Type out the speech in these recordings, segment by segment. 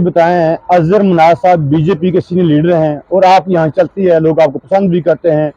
बताएं, अजहर मनार साहब बीजेपी के सीनियर लीडर हैं और आप यहाँ चलती है, लोग आपको पसंद भी करते हैं।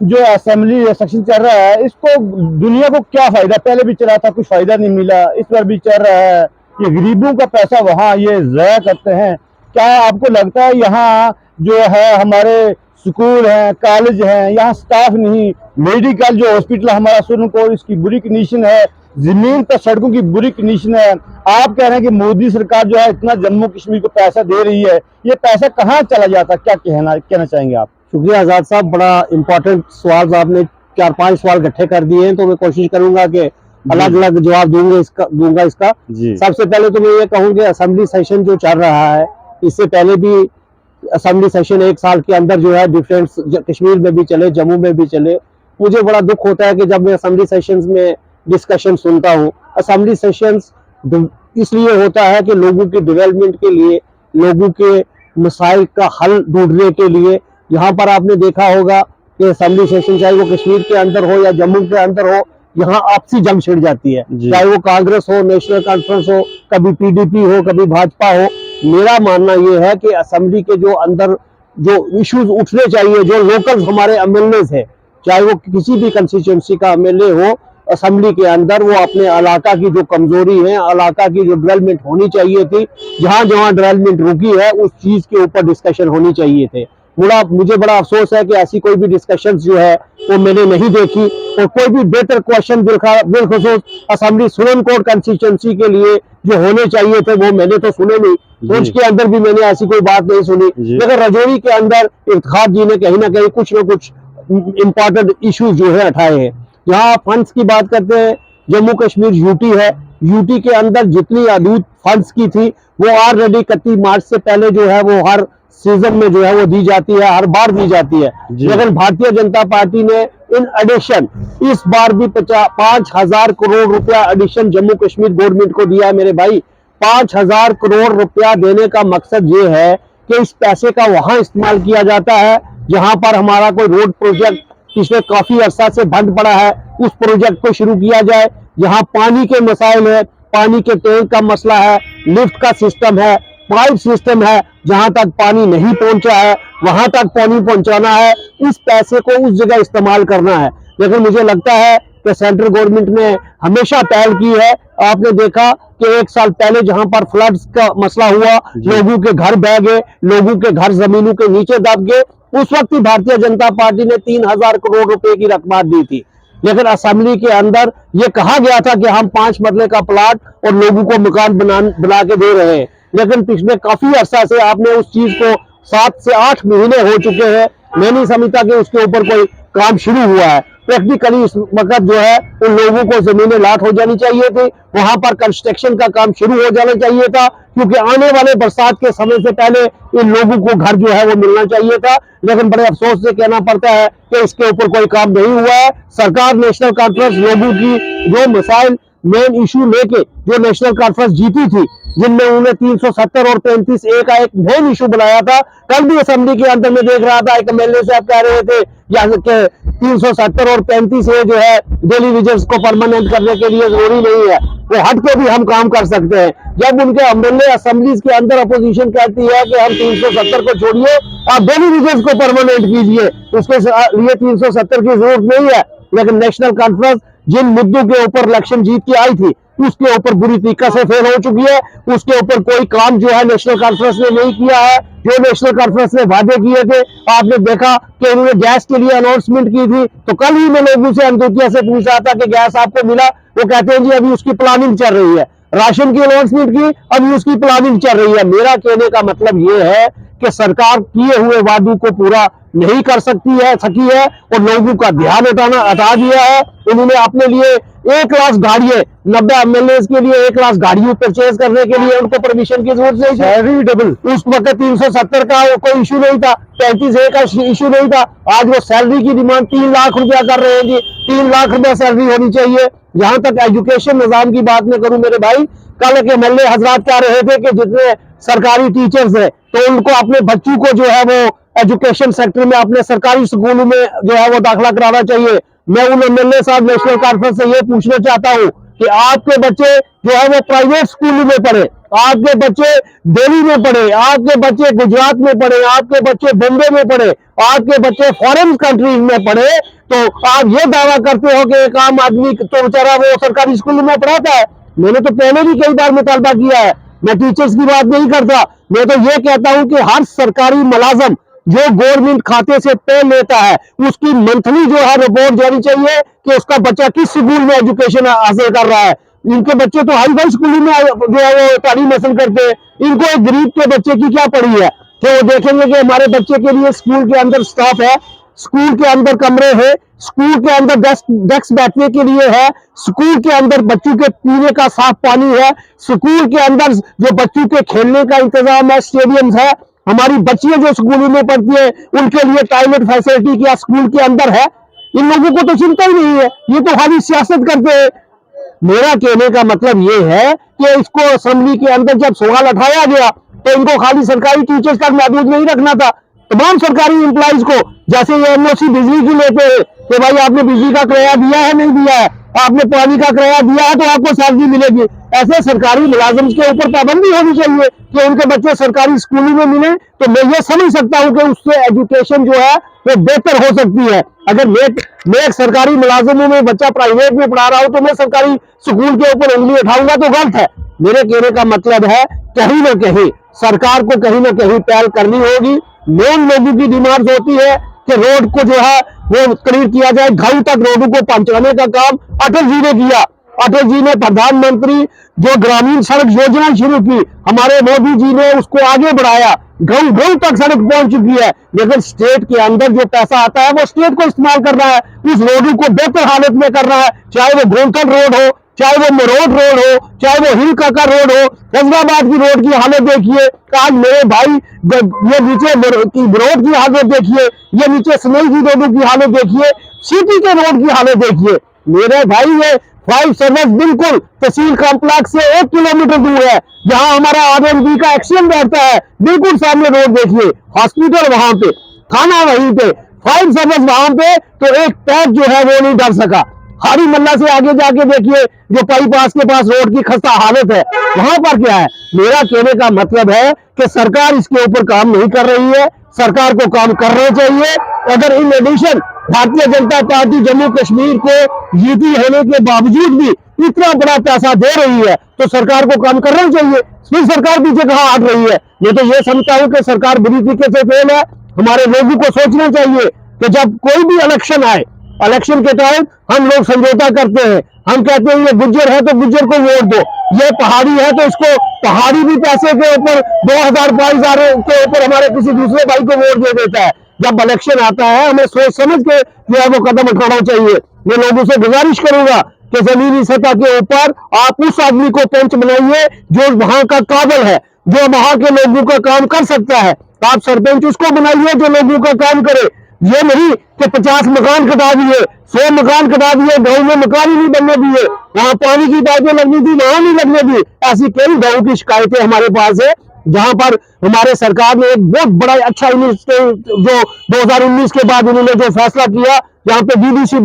जो असेंबली सेक्शन चल रहा है, इसको दुनिया को क्या फायदा? पहले भी चला था, कुछ फायदा नहीं मिला, इस बार भी चल रहा है। ये गरीबों का पैसा वहाँ ये ज़ाया करते हैं। क्या आपको लगता है यहाँ जो है हमारे स्कूल हैं, कॉलेज हैं, यहाँ स्टाफ नहीं, मेडिकल जो हॉस्पिटल हमारा सुरनकोट, इसकी बुरी कंडीशन है, जमीन पर सड़कों की बुरी कंडीशन है। आप कह रहे हैं कि मोदी सरकार जो है इतना जम्मू कश्मीर को पैसा दे रही है, ये पैसा कहाँ चला जाता? क्या कहना चाहेंगे आप? शुक्रिया आजाद साहब, बड़ा इंपॉर्टेंट सवाल आपने 4-5 सवाल इकट्ठे कर दिए हैं, तो मैं कोशिश करूंगा कि अलग अलग जवाब दूंगा इसका। सबसे पहले तो मैं ये कहूँगी, असेंबली सेशन जो चल रहा है, इससे पहले भी असेंबली सेशन 1 साल के अंदर जो है डिफरेंट कश्मीर में भी चले, जम्मू में भी चले। मुझे बड़ा दुख होता है कि जब मैं असेंबली सेशंस में डिस्कशन सुनता हूँ। असेंबली सेशंस इसलिए होता है कि लोगों की डेवलपमेंट के लिए, लोगों के मसाइल का हल ढूंढने के लिए। यहाँ पर आपने देखा होगा कि असेंबली सेशन चाहे वो कश्मीर के अंदर हो या जम्मू के अंदर हो, यहाँ आपसी जंग छिड़ जाती है, चाहे वो कांग्रेस हो, नेशनल कॉन्फ्रेंस हो, कभी पीडीपी हो, कभी भाजपा हो। मेरा मानना यह है कि असेंबली के जो अंदर जो इश्यूज उठने चाहिए, जो लोकल हमारे एमएलए है, चाहे वो किसी भी कंस्टिट्यूंसी का एमएलए हो, असेंबली के अंदर वो अपने इलाका की जो कमजोरी है, इलाका की जो डेवलपमेंट होनी चाहिए थी, जहां जहां डेवलपमेंट रुकी है, उस चीज के ऊपर डिस्कशन होनी चाहिए थे। मुझे बड़ा अफसोस है कि ऐसी कोई भी डिस्कशन जो है वो मैंने नहीं देखी, और कोई भी बेहतर क्वेश्चन बिलखसूस असेंबली सुरनकोट कंस्टिट्यूंसी के लिए जो होने चाहिए थे वो मैंने तो सुने नहीं। उसके अंदर भी मैंने ऐसी कोई बात नहीं सुनी। लेकिन रजौरी के अंदर इफ्तिखार जी ने कहीं ना कहीं कुछ ना कुछ इंपॉर्टेंट इश्यूज जो है उठाए हैं। यहाँ फंड्स की बात करते हैं, जम्मू कश्मीर यूटी है, यूटी के अंदर जितनी आदूद फंड्स की थी वो ऑलरेडी 31 मार्च से पहले जो है वो हर सीजन में जो है वो दी जाती है, हर बार दी जाती है। लेकिन भारतीय जनता पार्टी ने इन एडिशन इस बार भी 5,000 करोड़ रुपया एडिशन जम्मू कश्मीर गवर्नमेंट को दिया है। मेरे भाई, 5,000 करोड़ रुपया देने का मकसद ये है कि इस पैसे का वहां इस्तेमाल किया जाता है जहां पर हमारा कोई रोड प्रोजेक्ट पिछले काफी अरसा से बंद पड़ा है, उस प्रोजेक्ट को शुरू किया जाए। जहां पानी के मसाइल है, पानी के टैंक का मसला है, लिफ्ट का सिस्टम है, पाइप सिस्टम है, जहां तक पानी नहीं पहुंचा है वहां तक पानी पहुंचाना है। इस पैसे को उस जगह इस्तेमाल करना है। लेकिन मुझे लगता है कि सेंट्रल गवर्नमेंट ने हमेशा पहल की है। आपने देखा कि 1 साल पहले जहां पर फ्लड्स का मसला हुआ, लोगों के घर बह गए, लोगों के घर जमीनों के नीचे दब गए, उस वक्त ही भारतीय जनता पार्टी ने 3,000 करोड़ रुपए की रकम दी थी। लेकिन असेंबली के अंदर यह कहा गया था कि हम 5 मरले का प्लाट और लोगों को मकान बना के दे रहे हैं। लेकिन पिछले काफी अरसा से आपने उस चीज को 7 से 8 महीने हो चुके हैं, मैं नहीं समझता कि उसके ऊपर कोई काम शुरू हुआ है। प्रैक्टिकली इस वक्त जो है उन लोगों को जमीनें लाट हो जानी चाहिए थी, वहां पर कंस्ट्रक्शन का काम शुरू हो जाना चाहिए था, क्योंकि आने वाले बरसात के समय से पहले इन लोगों को घर जो है वो मिलना चाहिए था। लेकिन बड़े अफसोस से कहना पड़ता है कि इसके ऊपर कोई काम नहीं हुआ है। सरकार नेशनल कॉन्फ्रेंस लोगों की जो मसाइल मेन इशू लेके जो नेशनल कॉन्फ्रेंस जीती थी, जिनमें उन्होंने 370 और 35A का एक मेन इशू बनाया था। कल भी असेंबली के अंदर में देख रहा था, एक एमएलए साहब कह रहे थे 370 और 35A जो है डेली विजिट्स को परमानेंट करने के लिए जरूरी नहीं है, वो हट के भी हम काम कर सकते हैं। जब उनके एमएलए असेंबलीज के अंदर अपोजिशन कहती है कि हम 370 को छोड़िए, आप डेली विजिट्स को परमानेंट कीजिए, उसके लिए 370 की जरूरत नहीं है। लेकिन नेशनल कॉन्फ्रेंस जिन मुद्दों के ऊपर इलेक्शन जीत के आई थी उसके ऊपर बुरी तरीके से फेल हो चुकी है। उसके ऊपर कोई काम जो है नेशनल कॉन्फ्रेंस ने नहीं किया है। जो नेशनल कॉन्फ्रेंस ने वादे किए थे, आपने देखा कि उन्होंने गैस के लिए अनाउंसमेंट की थी, तो कल ही मैं लोगों से अंत्योदया से पूछ रहा था कि गैस आपको मिला, वो कहते हैं जी अभी उसकी प्लानिंग चल रही है। राशन की अनाउंसमेंट की, अभी उसकी प्लानिंग चल रही है। मेरा कहने का मतलब ये है कि सरकार किए हुए वादों को पूरा नहीं कर सकी है और लोगों का ध्यान हटा दिया है। उन्होंने अपने लिए 1 लाख गाड़ियां, 90 एमएलए के लिए 1 लाख गाड़ियों परचेज करने के लिए उनको परमिशन की जरूरत नहीं, सैलरी डबल। उस वक्त 370 का कोई इशू नहीं था, 35A का इशू नहीं था। आज वो सैलरी की डिमांड 3 लाख रुपया कर रहे हैं जी। 3 लाख रुपया सैलरी होनी चाहिए। जहां तक एजुकेशन निजाम की बात में करूं मेरे भाई, कल के एमएलए हजरात कह रहे थे कि जितने सरकारी टीचर्स है तो उनको अपने बच्चों को जो है वो एजुकेशन सेक्टर में अपने सरकारी स्कूलों में जो है वो दाखिला कराना चाहिए। मैं उन एमएलए साहब नेशनल कॉन्फ्रेंस से ये पूछना चाहता हूं कि आपके बच्चे जो है वो प्राइवेट स्कूलों में पढ़े, आपके बच्चे दिल्ली में पढ़े, आपके बच्चे गुजरात में पढ़े, आपके बच्चे बॉम्बे में पढ़े, आपके बच्चे फॉरेन कंट्रीज में पढ़े, तो आप ये दावा करते हो कि एक आम आदमी तो बेचारा वो सरकारी स्कूल में पढ़ाता है। मैंने तो पहले भी कई बार मुतालबा किया है, मैं टीचर्स की बात नहीं करता, मैं तो ये कहता हूं कि हर सरकारी मुलाजम जो गवर्नमेंट खाते से पे लेता है उसकी मंथली जो है रिपोर्ट जानी चाहिए कि उसका बच्चा किस स्कूल में एजुकेशन हासिल कर रहा है। इनके बच्चे तो हाई फाई स्कूल में जो है वो तालीम हासिल करते हैं, इनको एक गरीब के बच्चे की क्या पड़ी है। तो वो देखेंगे कि हमारे बच्चे के लिए स्कूल के अंदर स्टाफ है, स्कूल के अंदर कमरे है, स्कूल के अंदर डेस्क बैठने के लिए है, स्कूल के अंदर बच्चों के पीने का साफ पानी है, स्कूल के अंदर जो बच्चों के खेलने का इंतजाम है, स्टेडियम है, हमारी बच्चियां जो स्कूल में पढ़ती है उनके लिए टॉयलेट फैसिलिटी क्या स्कूल के अंदर है। इन लोगों को तो चिंता ही नहीं है, ये तो खाली सियासत करते हैं। मेरा कहने का मतलब ये है कि इसको असेंबली के अंदर जब सवाल उठाया गया तो इनको खाली सरकारी टीचर्स तक महदूद नहीं रखना था, तमाम सरकारी एम्प्लॉइज को, जैसे ये एनओसी बिजली की लेते हैं कि भाई आपने बिजली का किराया दिया है नहीं दिया है, आपने पानी का किराया दिया है तो आपको सैलरी मिलेगी, ऐसे सरकारी मुलाजिम के ऊपर पाबंदी होनी चाहिए कि उनके बच्चे सरकारी स्कूलों में मिले। तो मैं ये समझ सकता हूं कि उससे एजुकेशन जो है वो बेहतर हो सकती है। अगर मैं एक सरकारी मुलाजिम में बच्चा प्राइवेट में पढ़ा रहा हूं तो मैं सरकारी स्कूल के ऊपर उंगली उठाऊंगा तो गलत है। मेरे कहने का मतलब है कहीं ना कहीं सरकार को कहीं ना कहीं पहल करनी होगी। मेन लोगों की डिमांड होती है कि रोड को जो है वो क्लियर किया जाए, गांव तक रोडों को पहुंचाने का काम अटल जी ने किया। अटल जी ने प्रधानमंत्री जो ग्रामीण सड़क योजना शुरू की, हमारे मोदी जी ने उसको आगे बढ़ाया, गांव गांव तक सड़क पहुंच चुकी है। लेकिन स्टेट के अंदर जो पैसा आता है वो स्टेट को इस्तेमाल कर रहा है, उस रोडों को बेहतर हालत में कर रहा है, चाहे वो गोंथल रोड हो, चाहे वो मरोड रोड हो, चाहे वो हिल काका रोड हो। फैसलाबाद की रोड की हालत देखिए, आज मेरे भाई ये नीचे रोड की हालत देखिए, ये नीचे सनई की रोडों की हालत देखिए, सिटी के रोड की हालत देखिए। मेरे भाई ये 5 सर्विस बिल्कुल तहसील कॉम्प्लेक्स से 1 किलोमीटर दूर है, जहां हमारा आरएनबी का एक्शन बैठता है, बिल्कुल सामने रोड देखिए, हॉस्पिटल वहां पे, थाना वहीं पे, 5 सर्विस वहां पे, तो एक पैर जो है वो नहीं डर सका। हारी मल्ला से आगे जाके देखिए जो बाईपास के पास रोड की खस्ता हालत है, वहां पर क्या है। मेरा कहने का मतलब है कि सरकार इसके ऊपर काम नहीं कर रही है, सरकार को काम करना चाहिए। अगर in addition Bharatiya Janata party Jammu Kashmir को जीती होने के बावजूद भी इतना बड़ा पैसा दे रही है तो सरकार को काम करना चाहिए। फिर सरकार पीछे कहां हट रही है। मैं तो ये समझता हूं कि सरकार बुरी तरीके से फेल है। हमारे लोगों को सोचना चाहिए कि जब कोई भी इलेक्शन आए, इलेक्शन के टाइम हम लोग समझौता करते हैं, हम कहते हैं ये गुज्जर है तो गुज्जर को वोट दो, ये पहाड़ी है तो इसको पहाड़ी भी पैसे के ऊपर 2000 22,000 के ऊपर हमारे किसी दूसरे भाई को वोट दे देता है। जब इलेक्शन आता है हमें सोच समझ के जो है वो कदम उठाना चाहिए। मैं लोगों से गुजारिश करूंगा कि जमीनी सतह के ऊपर आप उस आदमी को पंच बनाइए जो वहां का काबिल है, जो वहां के लोगों का काम कर सकता है। आप सरपंच उसको बनाइए जो लोगों का काम करे। ये नहीं कि 50 मकान कटा दिए, 100 मकान कटा दिए, गांव में मकान ही नहीं बनने दिए, वहां पानी की पाइपें लगनी थी वहां नहीं लगने दी। ऐसी कई गांव की शिकायतें हमारे पास है जहां पर हमारे सरकार ने एक बहुत बड़ा अच्छा जो 2019 के बाद उन्होंने जो फैसला किया यहाँ पे डीडीसी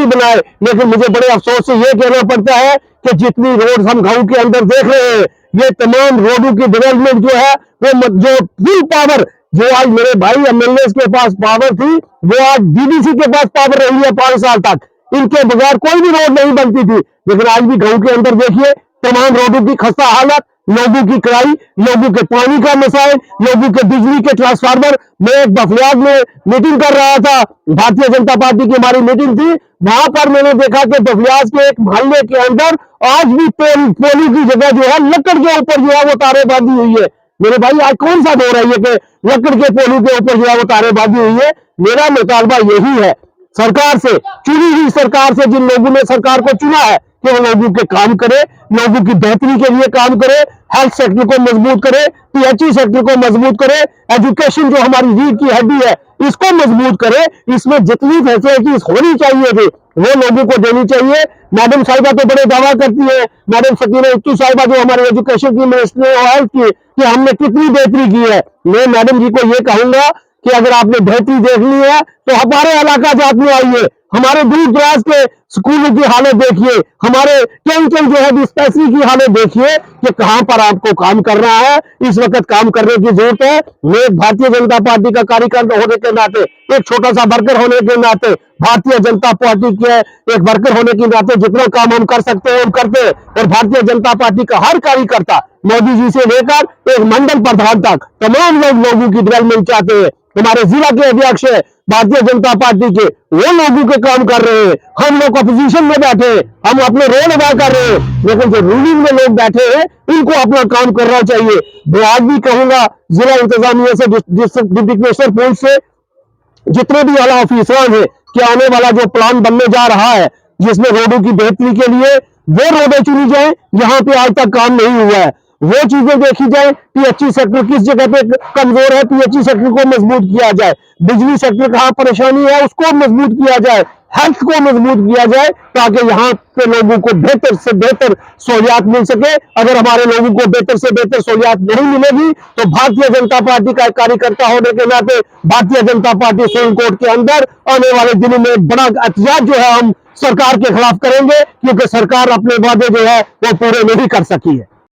बनाए। लेकिन मुझे बड़े अफसोस से ये कहना पड़ता है कि जितनी रोड हम गांव के अंदर देख रहे हैं, ये तमाम रोडों की डेवलपमेंट जो है वो जो फुल पावर जो आज मेरे भाई एमएलए के पास पावर थी वो आज डीडीसी के पास पावर रही है 5 साल तक। इनके बगैर कोई भी रोड नहीं बनती थी। लेकिन आज भी गांव के अंदर देखिए तमाम रोडों की खस्ता हालत, लोगों की किराई, लोगों के पानी का मसाइल, लोगों के बिजली के ट्रांसफार्मर। मैं एक बफलियाज में मीटिंग कर रहा था, भारतीय जनता पार्टी की हमारी मीटिंग थी, वहां पर मैंने देखा कि बफलियाज के एक मोहल्ले के अंदर आज भी पोली की जगह जो है लकड़ के ऊपर जो है वो तारे बांधी हुई है। मेरे भाई आज कौन सा दौर है ये कि लकड़ के पोली के ऊपर जो है वो तारे बांधी हुई है। मेरा मुतालबा यही है सरकार से, चुनी हुई सरकार से, जिन लोगों ने सरकार को चुना है कि वो लोगों के काम करे, लोगों की बेहतरी के लिए काम करे, हेल्थ सेक्टर को मजबूत करे, पीएचई सेक्टर को मजबूत करे, एजुकेशन जो हमारी रीढ़ की हड्डी है इसको मजबूत करे। इसमें जितनी फैसिलिटीज होनी चाहिए थी वो लोगों को देनी चाहिए। मैडम साहिबा तो बड़े दावा करती है, मैडम सकीना इत्तू साहिबा जो हमारे एजुकेशन की मिनिस्टर और हेल्थ की, कि हमने कितनी बेहतरी की है। मैं मैडम जी को ये कहूंगा कि अगर आपने बेहतरी देखनी है तो हमारे इलाका जात में आइए, हमारे दूर दराज के स्कूलों की हालत देखिए, हमारे टेंशन जो है डिस्पेंसरी की हालत देखिए कि कहां पर आपको काम करना है। इस वक्त काम करने की जरूरत है। मैं भारतीय जनता पार्टी का कार्यकर्ता होने के नाते, एक छोटा सा वर्कर होने के नाते, भारतीय जनता पार्टी के एक वर्कर होने के नाते जितना काम हम कर सकते हैं हम करते हैं। और भारतीय जनता पार्टी का हर कार्यकर्ता मोदी जी से लेकर एक मंडल प्रधान तक तमाम लोगों की डेवलपमेंट चाहते हैं। हमारे जिला के अध्यक्ष है भारतीय जनता पार्टी के, वो लोगों के काम कर रहे हैं। हम लोग अपोजिशन में बैठे हैं, हम अपने रोल अदा कर रहे हैं, लेकिन जो रूलिंग में लोग बैठे हैं इनको अपना काम करना चाहिए। मैं आज भी कहूंगा जिला इंतजामिया से, डिप्टी कमिश्नर पुलिस से, जितने भी आला ऑफिसर हैं कि आने वाला जो प्लान बनने जा रहा है जिसमें रोडों की बेहतरी के लिए वो रोडें चुनी जाए जहां पे आज तक काम नहीं हुआ है, वो चीजें देखी जाए। पीएचई सेक्टर किस जगह पे कमजोर है, पीएचई सेक्टर को मजबूत किया जाए। बिजली सेक्टर कहां परेशानी है उसको मजबूत किया जाए। हेल्थ को मजबूत किया जाए ताकि यहाँ पे लोगों को बेहतर से बेहतर सहूलियात मिल सके। अगर हमारे लोगों को बेहतर से बेहतर सहूलियात नहीं मिलेगी तो भारतीय जनता पार्टी का कार्यकर्ता होने के नाते Bharatiya Janata party supreme court के अंदर आने वाले दिनों में बड़ा एहतजाज जो है हम सरकार के खिलाफ करेंगे, क्योंकि सरकार अपने वादे जो है वो पूरे नहीं कर सकी है।